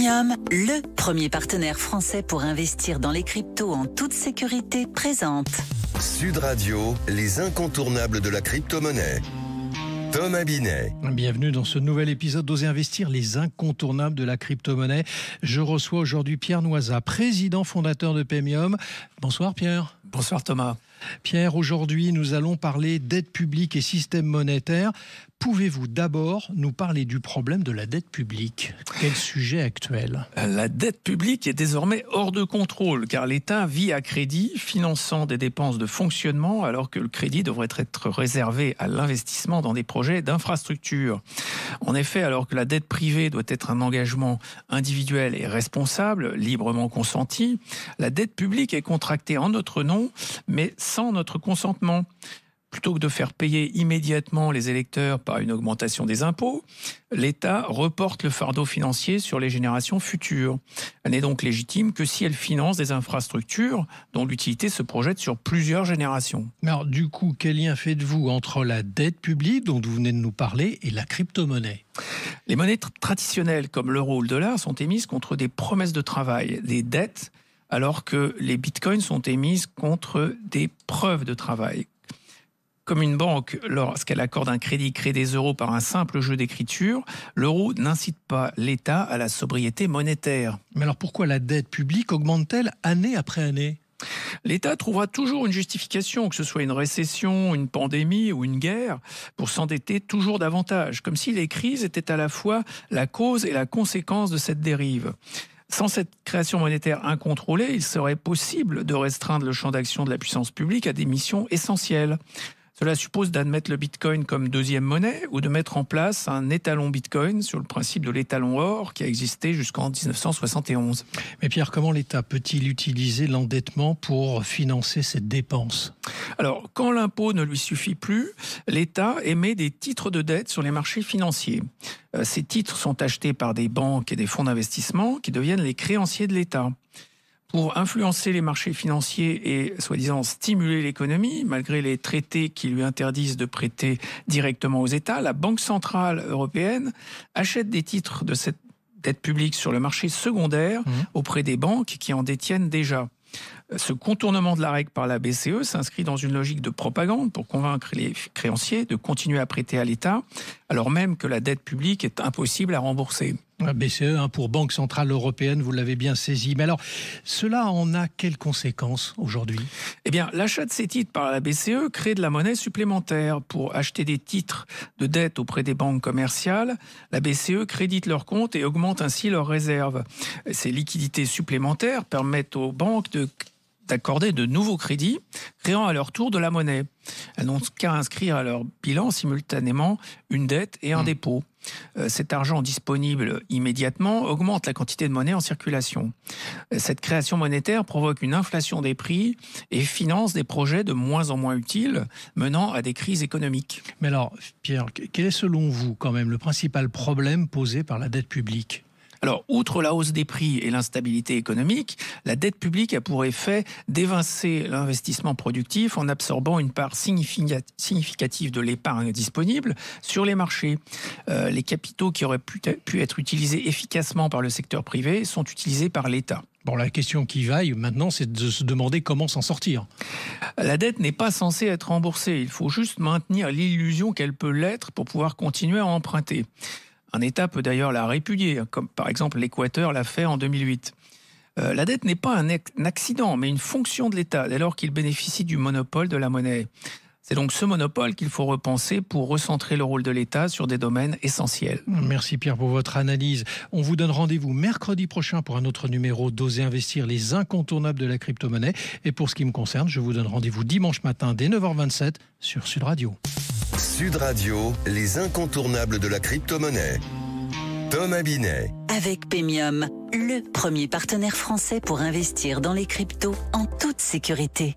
Pemium, le premier partenaire français pour investir dans les cryptos en toute sécurité, présente Sud Radio, les incontournables de la crypto-monnaie. Thomas Binet. Bienvenue dans ce nouvel épisode d'Oser Investir, les incontournables de la crypto-monnaie. Je reçois aujourd'hui Pierre Noisat, président fondateur de Pemium. Bonsoir Pierre. Bonsoir Thomas. Pierre, aujourd'hui nous allons parler dette publique et système monétaire. Pouvez-vous d'abord nous parler du problème de la dette publique ? Quel sujet actuel ? La dette publique est désormais hors de contrôle car l'État vit à crédit, finançant des dépenses de fonctionnement alors que le crédit devrait être réservé à l'investissement dans des projets d'infrastructure. En effet, alors que la dette privée doit être un engagement individuel et responsable, librement consenti, la dette publique est contractée en notre nom, mais sans notre consentement. Plutôt que de faire payer immédiatement les électeurs par une augmentation des impôts, l'État reporte le fardeau financier sur les générations futures. Elle n'est donc légitime que si elle finance des infrastructures dont l'utilité se projette sur plusieurs générations. Alors du coup, quel lien faites-vous entre la dette publique dont vous venez de nous parler et la crypto-monnaie ? Les monnaies traditionnelles comme l'euro ou le dollar sont émises contre des promesses de travail, des dettes, alors que les bitcoins sont émises contre des preuves de travail. Comme une banque, lorsqu'elle accorde un crédit, crée des euros par un simple jeu d'écriture, l'euro n'incite pas l'État à la sobriété monétaire. Mais alors pourquoi la dette publique augmente-t-elle année après année ? L'État trouvera toujours une justification, que ce soit une récession, une pandémie ou une guerre, pour s'endetter toujours davantage, comme si les crises étaient à la fois la cause et la conséquence de cette dérive. Sans cette création monétaire incontrôlée, il serait possible de restreindre le champ d'action de la puissance publique à des missions essentielles. Cela suppose d'admettre le bitcoin comme deuxième monnaie ou de mettre en place un étalon bitcoin sur le principe de l'étalon or qui a existé jusqu'en 1971. Mais Pierre, comment l'État peut-il utiliser l'endettement pour financer cette dépense ? Alors, quand l'impôt ne lui suffit plus, l'État émet des titres de dette sur les marchés financiers. Ces titres sont achetés par des banques et des fonds d'investissement qui deviennent les créanciers de l'État. Pour influencer les marchés financiers et, soi-disant, stimuler l'économie, malgré les traités qui lui interdisent de prêter directement aux États, la Banque centrale européenne achète des titres de cette dette publique sur le marché secondaire auprès des banques qui en détiennent déjà. Ce contournement de la règle par la BCE s'inscrit dans une logique de propagande pour convaincre les créanciers de continuer à prêter à l'État, alors même que la dette publique est impossible à rembourser. La BCE, pour Banque Centrale Européenne, vous l'avez bien saisi. Mais alors, cela en a quelles conséquences aujourd'hui ? Eh bien, l'achat de ces titres par la BCE crée de la monnaie supplémentaire. Pour acheter des titres de dette auprès des banques commerciales, la BCE crédite leurs comptes et augmente ainsi leurs réserves. Ces liquidités supplémentaires permettent aux banques d'accorder de nouveaux crédits, créant à leur tour de la monnaie. Elles n'ont qu'à inscrire à leur bilan simultanément une dette et un dépôt. Cet argent disponible immédiatement augmente la quantité de monnaie en circulation. Cette création monétaire provoque une inflation des prix et finance des projets de moins en moins utiles, menant à des crises économiques. Mais alors, Pierre, quel est selon vous quand même le principal problème posé par la dette publique ? Alors, outre la hausse des prix et l'instabilité économique, la dette publique a pour effet d'évincer l'investissement productif en absorbant une part significative de l'épargne disponible sur les marchés. Les capitaux qui auraient pu être utilisés efficacement par le secteur privé sont utilisés par l'État. Bon, la question qui vaille maintenant, c'est de se demander comment s'en sortir. La dette n'est pas censée être remboursée. Il faut juste maintenir l'illusion qu'elle peut l'être pour pouvoir continuer à emprunter. Un État peut d'ailleurs la répudier, comme par exemple l'Équateur l'a fait en 2008. La dette n'est pas un accident, mais une fonction de l'État, dès lors qu'il bénéficie du monopole de la monnaie. C'est donc ce monopole qu'il faut repenser pour recentrer le rôle de l'État sur des domaines essentiels. Merci Pierre pour votre analyse. On vous donne rendez-vous mercredi prochain pour un autre numéro d'Oser Investir, les incontournables de la crypto-monnaie. Et pour ce qui me concerne, je vous donne rendez-vous dimanche matin dès 9h27 sur Sud Radio. Sud Radio, les incontournables de la crypto-monnaie. Thomas Binet. avec Pemium, le premier partenaire français pour investir dans les cryptos en toute sécurité.